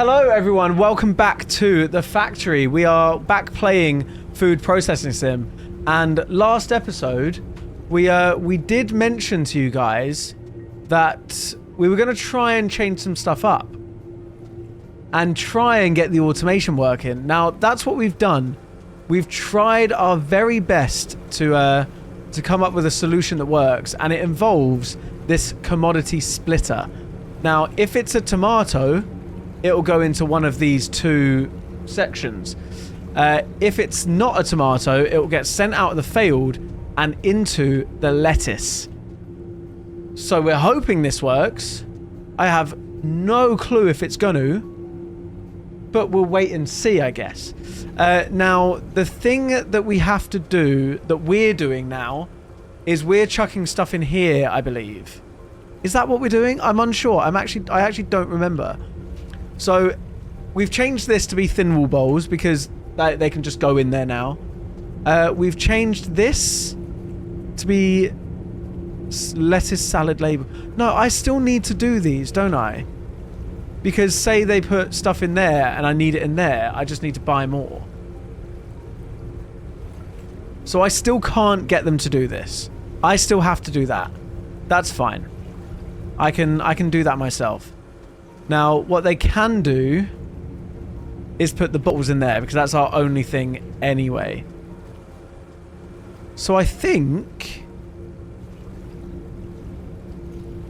Hello everyone, welcome back to the factory. We are back playing Food Processing Sim, and last episode we did mention to you guys that we were going to try and change some stuff up and try and get the automation working. Now that's what we've done. We've tried our very best to come up with a solution that works, and it involves this commodity splitter. Now if it's a tomato, it'll go into one of these two sections. If it's not a tomato, it will get sent out of the field and into the lettuce. So we're hoping this works. I have no clue if it's gonna, but we'll wait and see, I guess. Now, the thing that we have to do, that we're doing now, is we're chucking stuff in here, I believe. Is that what we're doing? I'm unsure. I actually don't remember. So we've changed this to be thin wall bowls because they can just go in there now. We've changed this to be lettuce salad label. No, I still need to do these, don't I? Because say they put stuff in there and I need it in there, I just need to buy more. So I still can't get them to do this. I still have to do that. That's fine. I can do that myself. Now, what they can do is put the bottles in there because that's our only thing anyway. So I think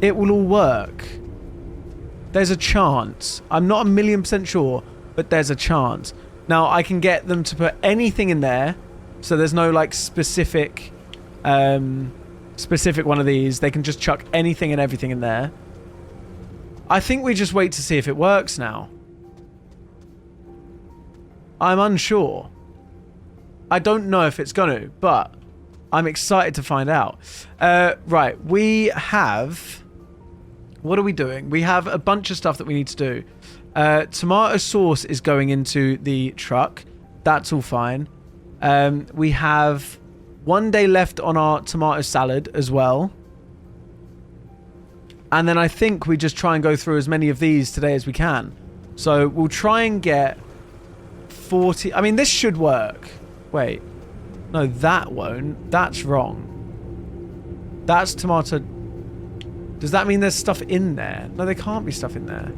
it will all work. There's a chance. I'm not 1,000,000% sure, but there's a chance. Now, I can get them to put anything in there, so there's no like specific one of these. They can just chuck anything and everything in there. I think we just wait to see if it works now. I'm unsure. I don't know if it's gonna, but I'm excited to find out. Right, we have... What are we doing? We have a bunch of stuff that we need to do. Tomato sauce is going into the truck. That's all fine. We have 1 day left on our tomato salad as well. And then I think we just try and go through as many of these today as we can. So we'll try and get 40... I mean, this should work. Wait. No, that won't. That's wrong. That's tomato... Does that mean there's stuff in there? No, there can't be stuff in there.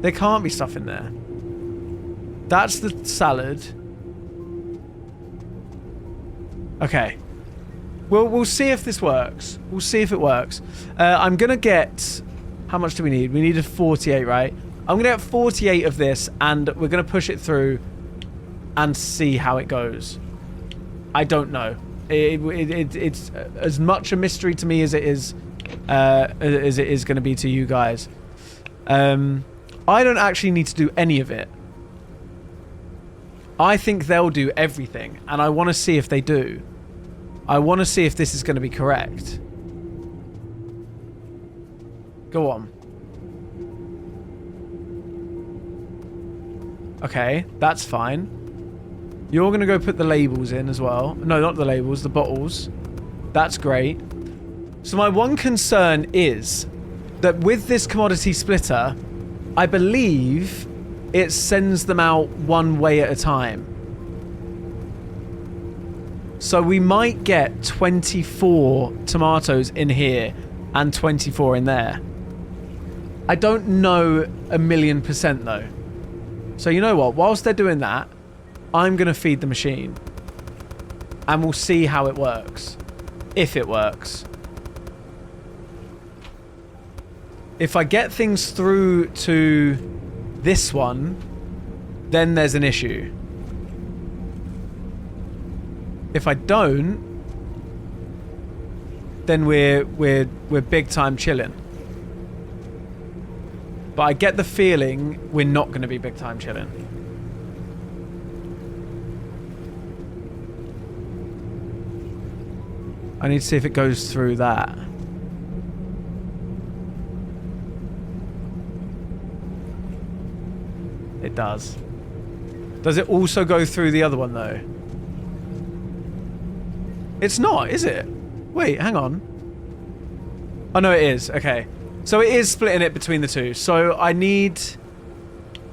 There can't be stuff in there. That's the salad. Okay. We'll see if this works. We'll see if it works. I'm going to get... How much do we need? We needed 48, right? I'm going to get 48 of this, and we're going to push it through and see how it goes. I don't know. It's as much a mystery to me as it is going to be to you guys. I don't actually need to do any of it. I think they'll do everything, and I want to see if they do. I want to see if this is going to be correct. Go on. Okay, that's fine. You're going to go put the labels in as well. No, not the labels, the bottles. That's great. So my one concern is that with this commodity splitter, I believe it sends them out one way at a time. So we might get 24 tomatoes in here and 24 in there. I don't know 1,000,000% though. So you know what? Whilst they're doing that, I'm going to feed the machine. And we'll see how it works. If it works. If I get things through to this one, then there's an issue. If I don't, then we're big time chilling. But I get the feeling we're not going to be big time chilling. I need to see if it goes through that. It does. Does it also go through the other one though? It's not, is it? Wait, hang on. Oh, no, it is. Okay. So it is splitting it between the two. So I need...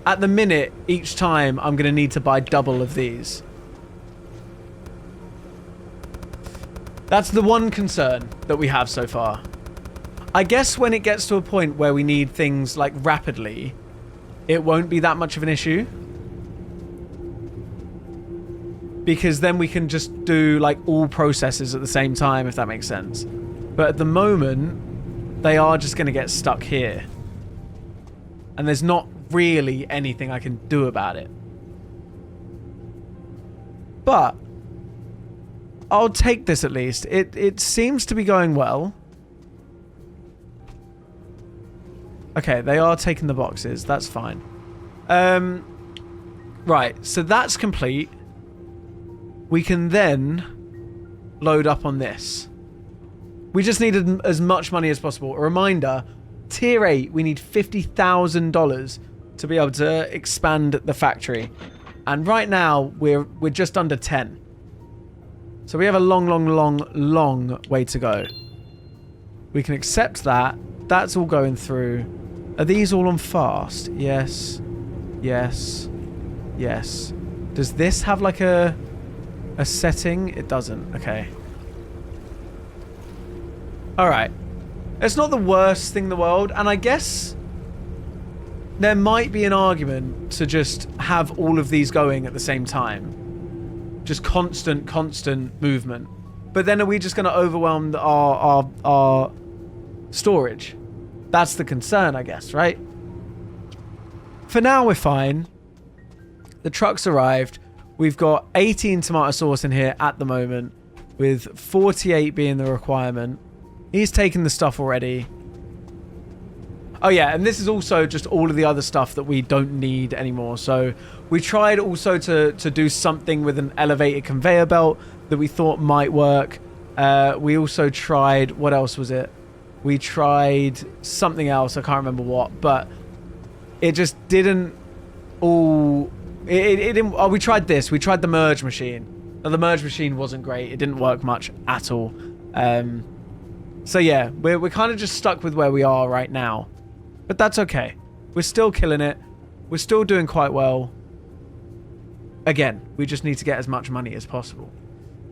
At the minute, each time, I'm going to need to buy double of these. That's the one concern that we have so far. I guess when it gets to a point where we need things like rapidly, it won't be that much of an issue. Because then we can just do like all processes at the same time, if that makes sense. But at the moment, they are just going to get stuck here. And there's not really anything I can do about it. But I'll take this at least. It seems to be going well. Okay, they are taking the boxes. That's fine. Right, so that's complete. We can then load up on this. We just need as much money as possible. A reminder, tier 8, we need $50,000 to be able to expand the factory. And right now, we're just under 10. So we have a long way to go. We can accept that. That's all going through. Are these all on fast? Yes. Yes. Yes. Does this have like a setting? It doesn't. Okay. Alright. It's not the worst thing in the world. And I guess there might be an argument to just have all of these going at the same time. Just constant movement. But then are we just going to overwhelm our storage? That's the concern, I guess, right? For now, we're fine. The truck's arrived. We've got 18 tomato sauce in here at the moment, with 48 being the requirement. He's taken the stuff already. Oh yeah, and this is also just all of the other stuff that we don't need anymore. So we tried also to do something with an elevated conveyor belt that we thought might work. We also tried, what else was it? We tried something else, I can't remember what, but it just didn't all... It didn't... Oh, we tried this. We tried the merge machine. Now, the merge machine wasn't great. It didn't work much at all. So yeah, we're kind of just stuck with where we are right now. But that's okay. We're still killing it. We're still doing quite well. Again, we just need to get as much money as possible.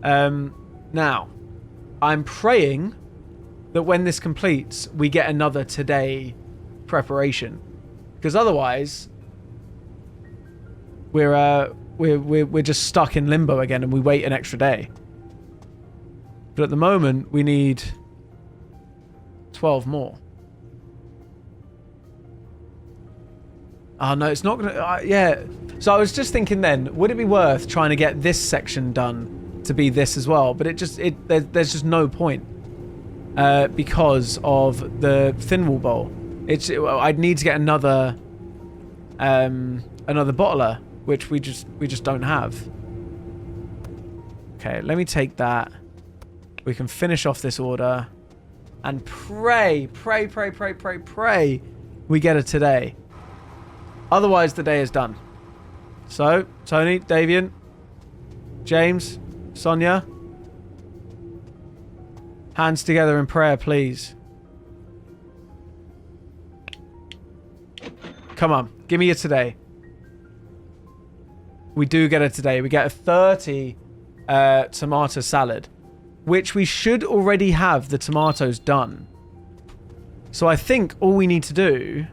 Now, I'm praying that when this completes, we get another today preparation. Because otherwise, we're just stuck in limbo again and we wait an extra day. But at the moment, we need 12 more. Oh, no, it's not going to... yeah. So I was just thinking then, would it be worth trying to get this section done to be this as well? But there's just no point. Because of the thin wall bowl. I'd need to get another bottler, which we just don't have. Okay, let me take that. We can finish off this order and pray we get it today. Otherwise, the day is done. So, Tony, Davian, James, Sonia, hands together in prayer, please. Come on, give me it today. We do get it today. We get a 30 tomato salad, which we should already have the tomatoes done. So I think all we need to do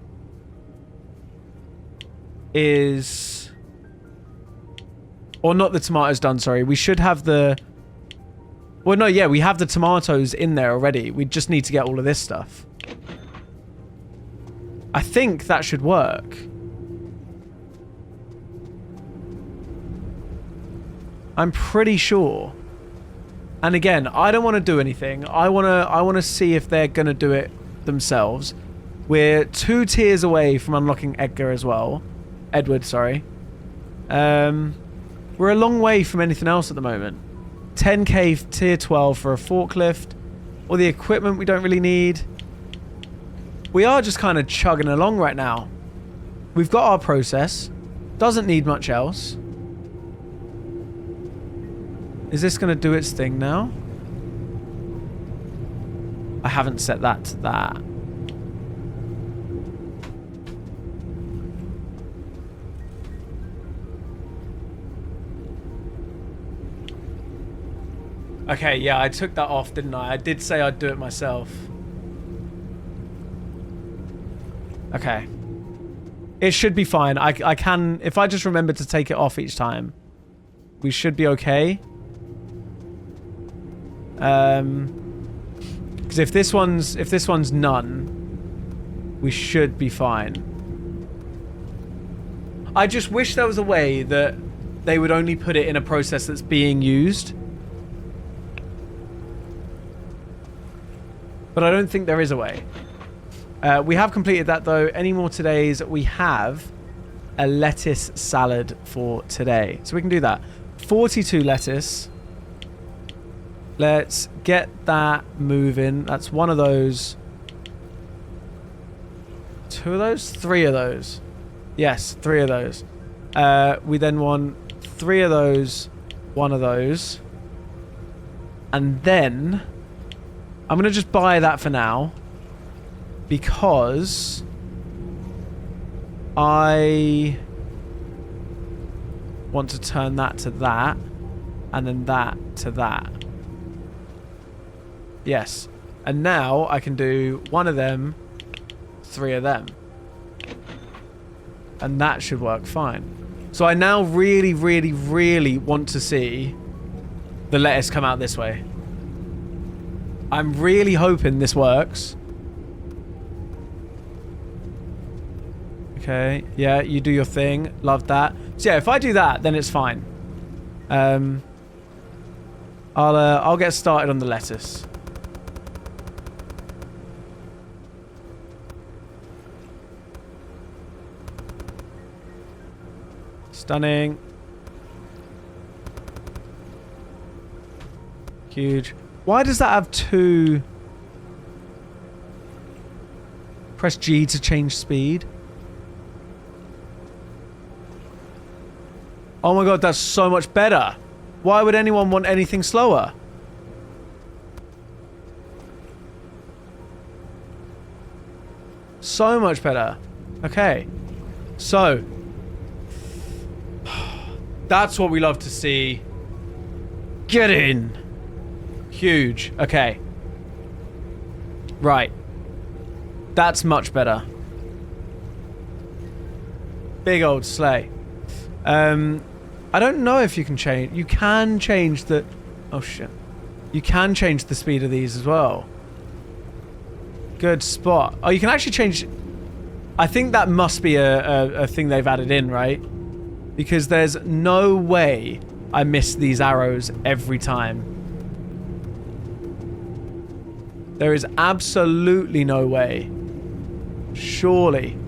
is... Or not the tomatoes done, sorry. We should have the... Well, no, yeah, we have the tomatoes in there already. We just need to get all of this stuff. I think that should work. I'm pretty sure. And again, I don't want to do anything. I want to see if they're going to do it themselves. We're 2 tiers away from unlocking Edgar as well. Edward, sorry. We're a long way from anything else at the moment. 10k tier 12 for a forklift. All the equipment we don't really need. We are just kind of chugging along right now. We've got our process. Doesn't need much else. Is this going to do its thing now? I haven't set that to that. Okay, yeah, I took that off, didn't I? I did say I'd do it myself. Okay. It should be fine. I can... If I just remember to take it off each time, we should be okay. Because if this one's none, we should be fine. I just wish there was a way that they would only put it in a process that's being used. But I don't think there is a way. We have completed that though. Any more todays? We have a lettuce salad for today. So we can do that. 42 lettuce. Let's get that moving. That's one of those. 2 of those? 3 of those. Yes, 3 of those. We then want 3 of those. 1 of those. And then... I'm going to just buy that for now. Because... I... want to turn that to that. And then that to that. Yes. And now I can do 1 of them, 3 of them. And that should work fine. So I now really, really, really want to see the lettuce come out this way. I'm really hoping this works. Okay. Yeah, you do your thing. Love that. So yeah, if I do that, then it's fine. I'll get started on the lettuce. Stunning. Huge. Why does that have 2? Press G to change speed. Oh my god, that's so much better. Why would anyone want anything slower? So much better. Okay. So. That's what we love to see. Get in. Huge. Okay. Right. That's much better. Big old sleigh. I don't know if you can change... You can change the... Oh, shit. You can change the speed of these as well. Good spot. Oh, you can actually change... I think that must be a thing they've added in, right? Because there's no way I miss these arrows every time. There is absolutely no way. Surely.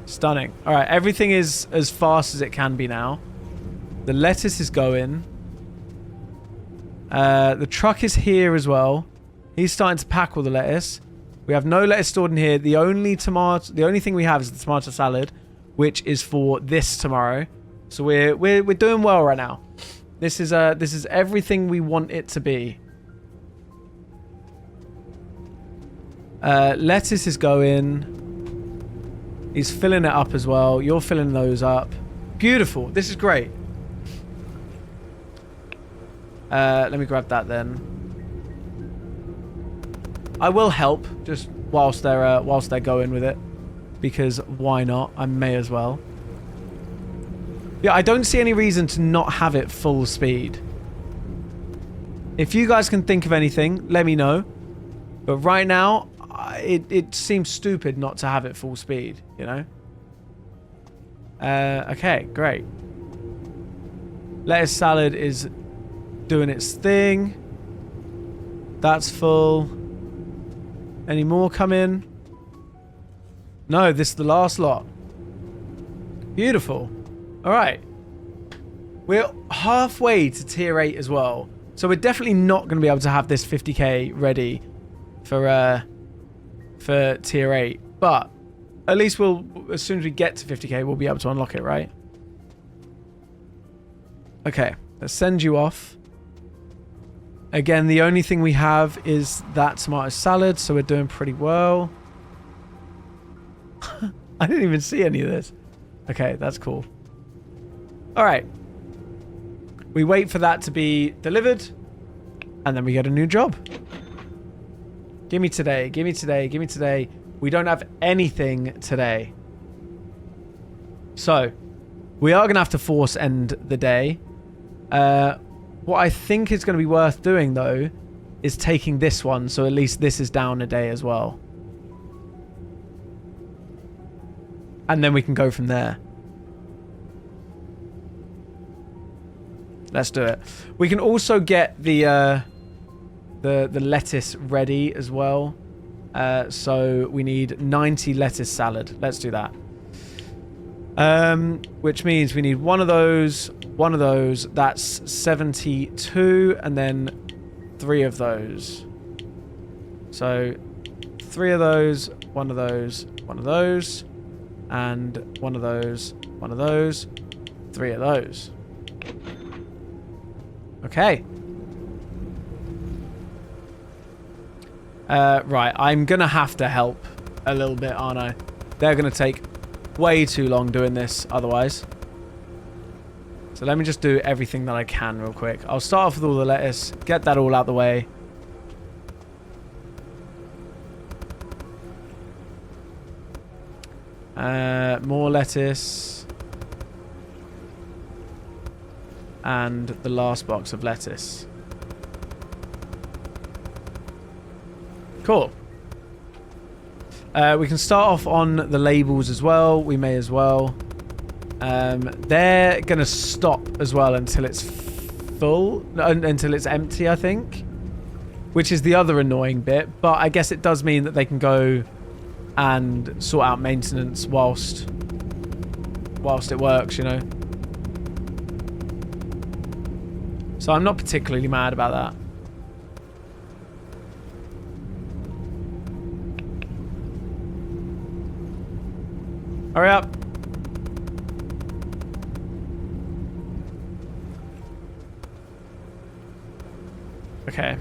Stunning. Alright, everything is as fast as it can be now. The lettuce is going. The truck is here as well. He's starting to pack all the lettuce. We have no lettuce stored in here. The only thing we have is the tomato salad, which is for this tomorrow. So we're doing well right now. This is everything we want it to be. Lettuce is going. He's filling it up as well. You're filling those up. Beautiful. This is great. Let me grab that then. I will help just whilst they're going with it, because why not? I may as well. Yeah, I don't see any reason to not have it full speed. If you guys can think of anything, let me know. But right now, it seems stupid not to have it full speed, you know? Okay, great. Lettuce salad is doing its thing. That's full. Any more come in? No, this is the last lot. Beautiful. Alright. We're halfway to tier 8 as well. So we're definitely not going to be able to have this 50k ready for tier 8. But at least as soon as we get to 50k, we'll be able to unlock it, right? Okay, let's send you off. Again, the only thing we have is that tomato salad, so we're doing pretty well. I didn't even see any of this. Okay, that's cool. All right. We wait for that to be delivered, and then we get a new job. Give me today, give me today, give me today. We don't have anything today. So, we are going to have to force end the day. What I think is going to be worth doing, though, is taking this one, so at least this is down a day as well. And then we can go from there. Let's do it. We can also get the lettuce ready as well. So we need 90 lettuce salad. Let's do that. Which means we need one of those. That's 72, and then 3 of those. So 3 of those, 1 of those, 1 of those, and 1 of those, 1 of those, 3 of those. Okay. Right, I'm gonna have to help a little bit, aren't I? They're gonna take way too long doing this otherwise. So let me just do everything that I can real quick. I'll start off with all the lettuce, get that all out the way. More lettuce. And the last box of lettuce. Cool. We can start off on the labels as well. We may as well. They're going to stop as well until it's full. Until it's empty, I think. Which is the other annoying bit. But I guess it does mean that they can go and sort out maintenance whilst it works, you know. So I'm not particularly mad about that. Hurry up. Okay.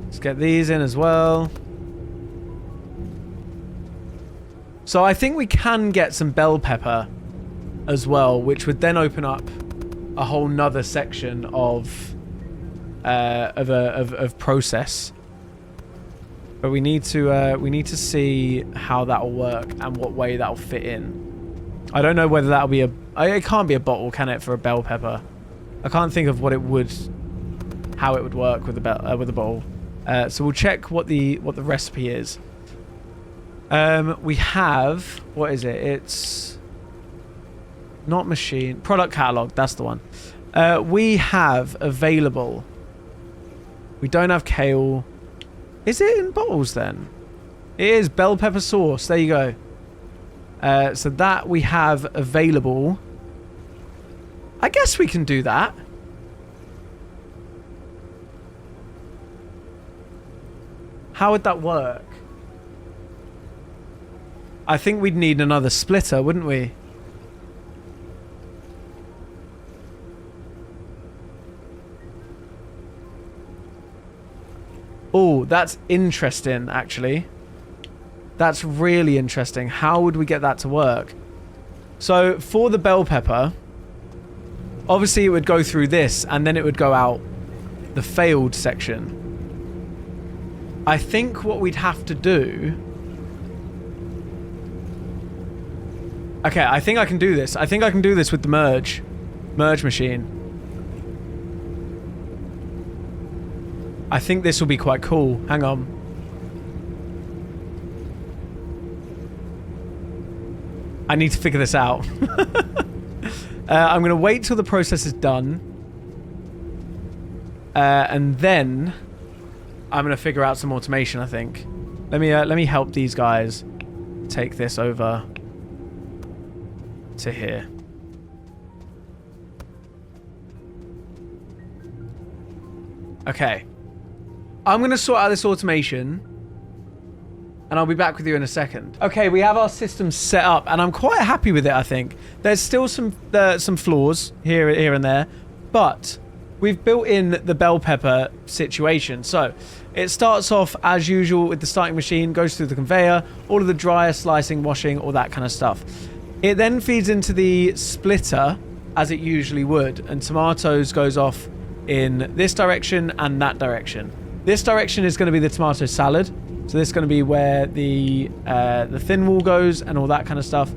Let's get these in as well. So I think we can get some bell pepper as well, which would then open up a whole nother section of process. But we need to see how that'll work and what way that'll fit in. I don't know whether that'll be it can't be a bottle, can it, for a bell pepper? I can't think of how it would work with a bowl. So we'll check what the recipe is. We have, what is it? It's not machine, product catalog. That's the one. We have available. We don't have kale. Is it in bottles then? It is bell pepper sauce. There you go. So that we have available. I guess we can do that. How would that work? I think we'd need another splitter, wouldn't we? Oh, that's interesting, actually. That's really interesting. How would we get that to work? So, for the bell pepper, obviously it would go through this, and then it would go out the failed section. I think what we'd have to do... Okay, I think I can do this. I think I can do this with the merge machine. I think this will be quite cool. Hang on. I need to figure this out. I'm going to wait till the process is done. And then I'm going to figure out some automation, I think. Let me help these guys take this over to here. Okay. I'm going to sort out this automation, and I'll be back with you in a second. Okay, we have our system set up, and I'm quite happy with it, I think. There's still some flaws here and there, But we've built in the bell pepper situation. So it starts off as usual with the starting machine, goes through the conveyor, all of the dryer, slicing, washing, all that kind of stuff. It then feeds into the splitter as it usually would, and tomatoes goes off in this direction and that direction. This direction is going to be the tomato salad. So this is going to be where the thin wall goes and all that kind of stuff.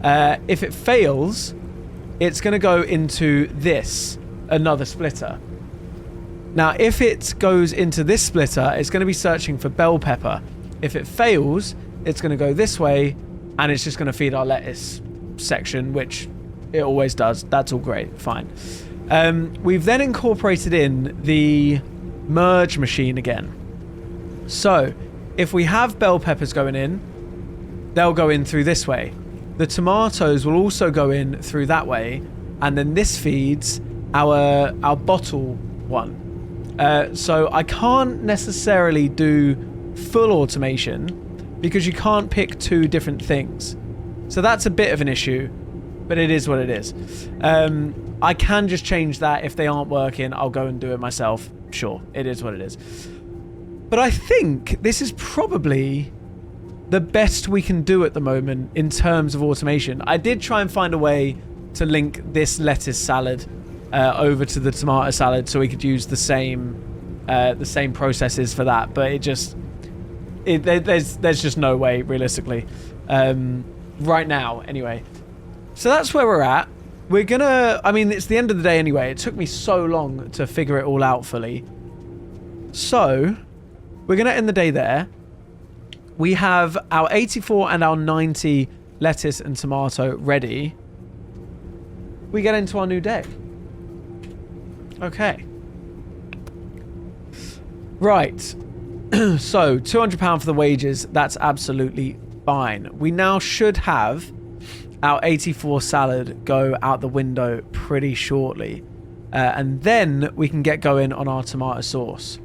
If it fails, it's going to go into this, another splitter. Now, if it goes into this splitter, it's going to be searching for bell pepper. If it fails, it's going to go this way, and it's just going to feed our lettuce section, which it always does. That's all great. Fine. We've then incorporated in the merge machine again. So, if we have bell peppers going in, they'll go in through this way. The tomatoes will also go in through that way, and then this feeds our bottle one. So I can't necessarily do full automation because you can't pick two different things. So that's a bit of an issue, but it is what it is. I can just change that. If they aren't working, I'll go and do it myself. Sure, it is what it is. But I think this is probably the best we can do at the moment in terms of automation. I did try and find a way to link this lettuce salad over to the tomato salad so we could use the same processes for that, but there's just no way realistically right now anyway. So that's where we're at. We're gonna, I mean, it's the end of the day anyway. It took me so long to figure it all out fully, so we're gonna end the day there. We have our 84 and our 90 lettuce and tomato ready. We get into our new day. Okay. Right. So, £200 for the wages. That's absolutely fine. We now should have our 84 salad go out the window pretty shortly. And then we can get going on our tomato sauce.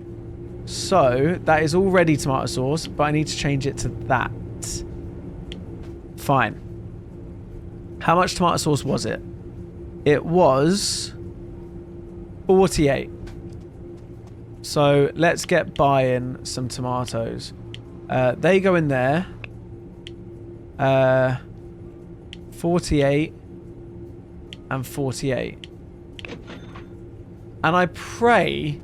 So, that is already tomato sauce, but I need to change it to that. Fine. How much tomato sauce was it? It was 48. So let's get buying some tomatoes. They go in there. 48 and 48. And I pray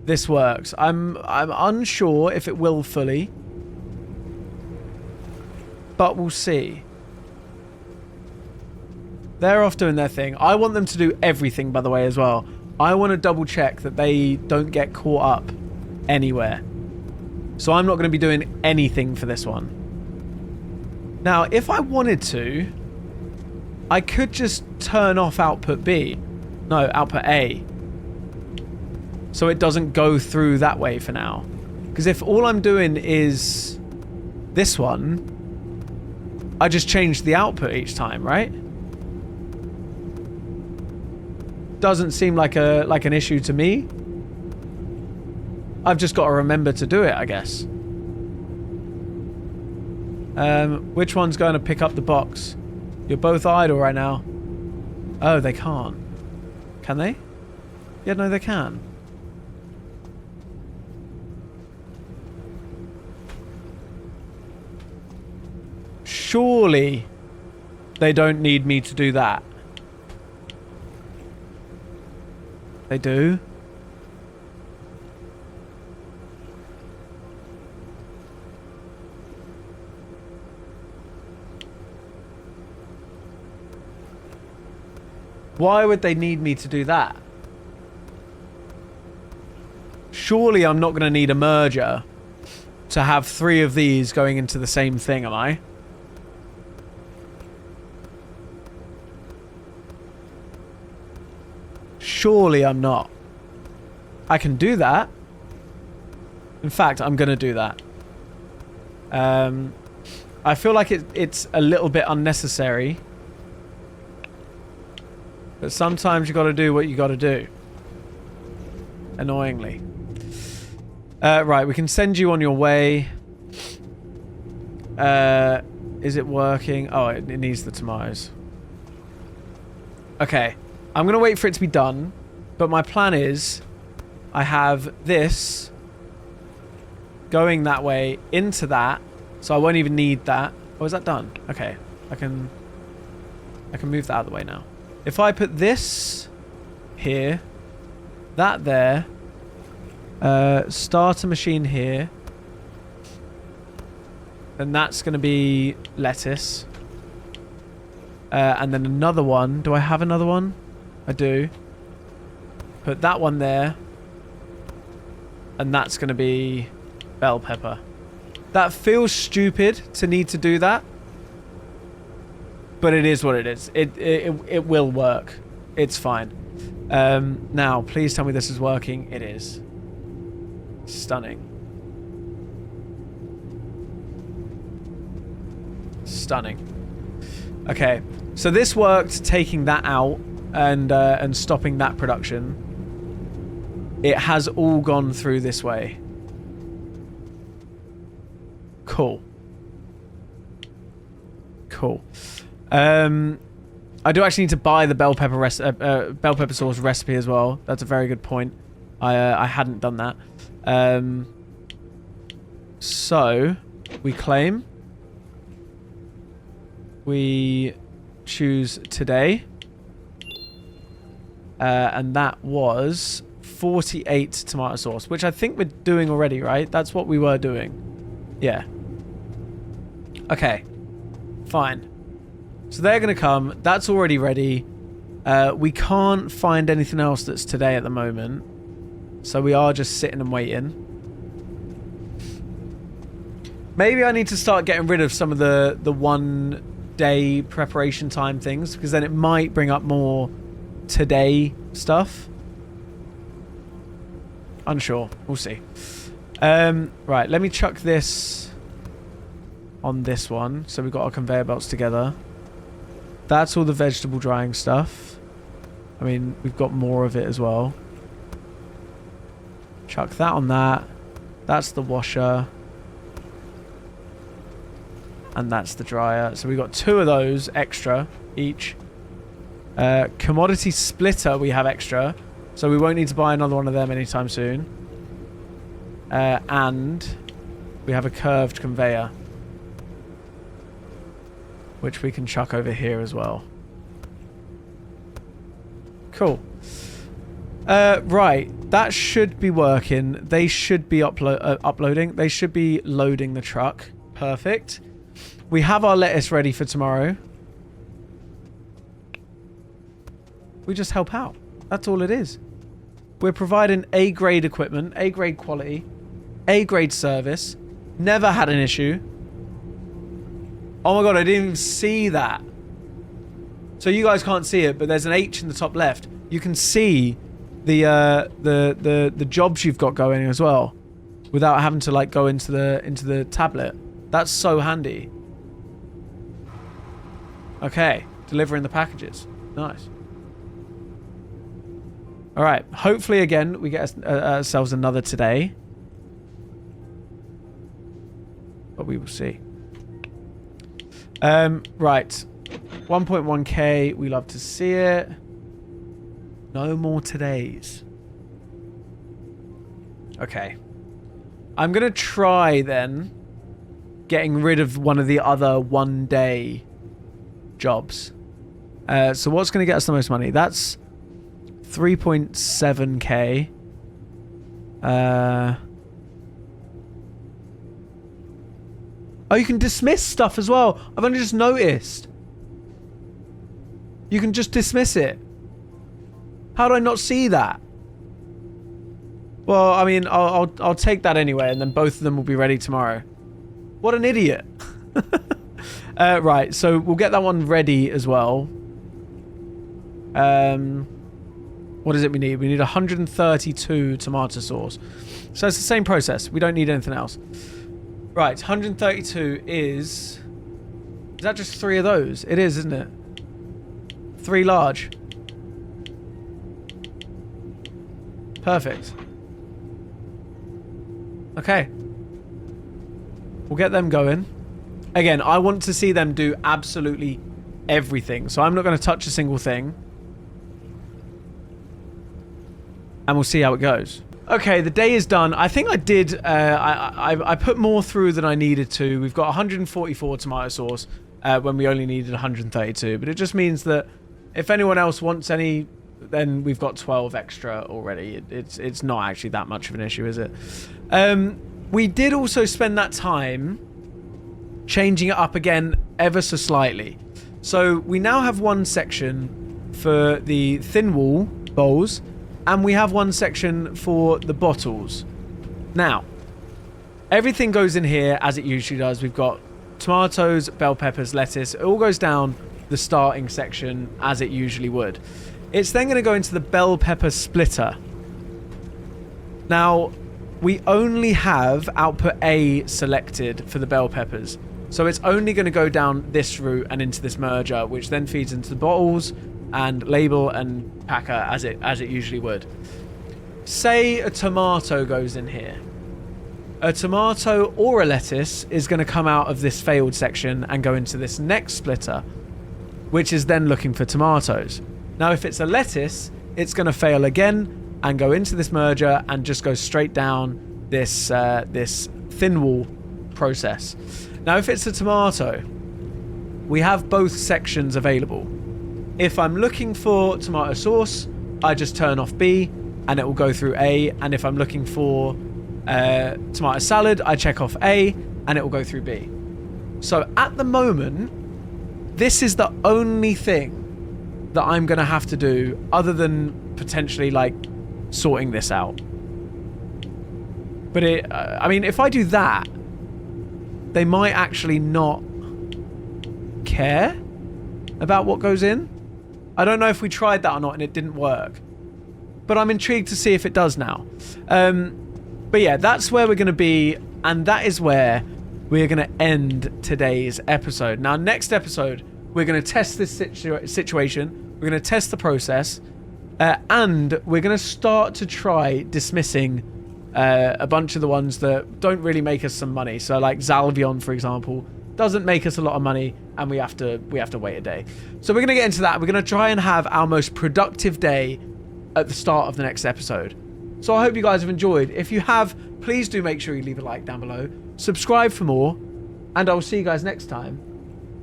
this works. I'm unsure if it will fully, but we'll see. They're off doing their thing. I want them to do everything, by the way, as well. I want to double check that they don't get caught up anywhere. So I'm not going to be doing anything for this one. Now, if I wanted to, I could just turn off output B. No, output A. So it doesn't go through that way for now. Because if all I'm doing is this one, I just change the output each time, right? Doesn't seem like an issue to me. I've just got to remember to do it, I guess. Which one's going to pick up the box? You're both idle right now. Oh, they can't. Can they? Yeah, no, they can. Surely they don't need me to do that. They do. Why would they need me to do that? Surely I'm not going to need a merger to have 3 of these going into the same thing, am I? Surely I'm not. I can do that. In fact, I'm going to do that. I feel like it's a little bit unnecessary. But sometimes you got to do what you got to do. Annoyingly. Right, we can send you on your way. Is it working? Oh, it needs the tomatoes. Okay. I'm going to wait for it to be done. But my plan is I have this going that way into that, so I won't even need that. Oh, is that done? Okay, I can move that out of the way now. If I put this here, that there, starter machine here, then that's going to be lettuce. And then another one. Do I have another one? I do. Put that one there. And that's going to be bell pepper. That feels stupid to need to do that. But it is what it is. It will work. It's fine. Now, please tell me this is working. It is. Stunning. Stunning. Okay. So this worked taking that out and stopping that production. It has all gone through this way. Cool. Cool. I do actually need to buy the bell pepper sauce recipe as well. That's a very good point. I hadn't done that. So we claim. We choose today. And that was 48 tomato sauce, which I think we're doing already, right? That's what we were doing. Yeah. Okay. Fine. So they're going to come. That's already ready. We can't find anything else that's today at the moment. So we are just sitting and waiting. Maybe I need to start getting rid of some of the 1 day preparation time things, because then it might bring up more today stuff. Unsure. We'll see. Right, let me chuck this on this one. So we've got our conveyor belts together. That's all the vegetable drying stuff. I mean, we've got more of it as well. Chuck that on that. That's the washer. And that's the dryer. So we've got 2 of those extra each. Commodity splitter we have extra. So we won't need to buy another one of them anytime soon. And we have a curved conveyor, which we can chuck over here as well. Cool. Right. That should be working. They should be uploading. They should be loading the truck. Perfect. We have our lettuce ready for tomorrow. We just help out. That's all it is. We're providing A-grade equipment, A-grade quality, A-grade service. Never had an issue. Oh my god, I didn't even see that. So you guys can't see it, but there's an H in the top left. You can see the jobs you've got going as well, without having to like go into the tablet. That's so handy. Okay, delivering the packages. Nice. All right. Hopefully, again, we get ourselves another today. But we will see. Right. 1.1k. We love to see it. No more todays. Okay. I'm going to try, then, getting rid of one of the other 1-day jobs. So what's going to get us the most money? That's 3.7k. Oh, you can dismiss stuff as well. I've only just noticed. You can just dismiss it. How do I not see that? Well, I mean, I'll take that anyway, and then both of them will be ready tomorrow. What an idiot. Right, so we'll get that one ready as well. What is it we need? We need 132 tomato sauce. So it's the same process. We don't need anything else. Right, 132 is... Is that just 3 of those? It is, isn't it? 3 large. Perfect. Okay. We'll get them going. Again, I want to see them do absolutely everything. So I'm not going to touch a single thing. and we'll see how it goes. Okay, the day is done. I think I did, I put more through than I needed to. We've got 144 tomato sauce when we only needed 132. But it just means that if anyone else wants any, then we've got 12 extra already. It's not actually that much of an issue, is it? We did also spend that time changing it up again ever so slightly. So we now have one section for the thin wall bowls, and we have one section for the bottles. Now, everything goes in here as it usually does. We've got tomatoes, bell peppers, lettuce. It all goes down the starting section as it usually would. It's then going to go into the bell pepper splitter. Now, we only have output A selected for the bell peppers. So it's only going to go down this route and into this merger, which then feeds into the bottles and label and packer as it usually would. Say a tomato goes in here. A tomato or a lettuce is going to come out of this failed section and go into this next splitter, which is then looking for tomatoes. Now, if it's a lettuce, it's going to fail again and go into this merger and just go straight down this this thin wall process. Now, if it's a tomato, we have both sections available. If I'm looking for tomato sauce, I just turn off B and it will go through A. And if I'm looking for tomato salad, I check off A and it will go through B. So at the moment, this is the only thing that I'm going to have to do other than potentially like sorting this out. But I mean, if I do that, they might actually not care about what goes in. I don't know if we tried that or not and it didn't work. But I'm intrigued to see if it does now. But yeah, that's where we're going to be. And that is where we're going to end today's episode. Now, next episode, we're going to test this situation. We're going to test the process. And we're going to start to try dismissing a bunch of the ones that don't really make us some money. So like Zalvion, for example, doesn't make us a lot of money, and we have to wait a day. So we're going to get into that. We're going to try and have our most productive day at the start of the next episode. So I hope you guys have enjoyed. If you have, please do make sure you leave a like down below. Subscribe for more, and I will see you guys next time.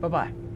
Bye-bye.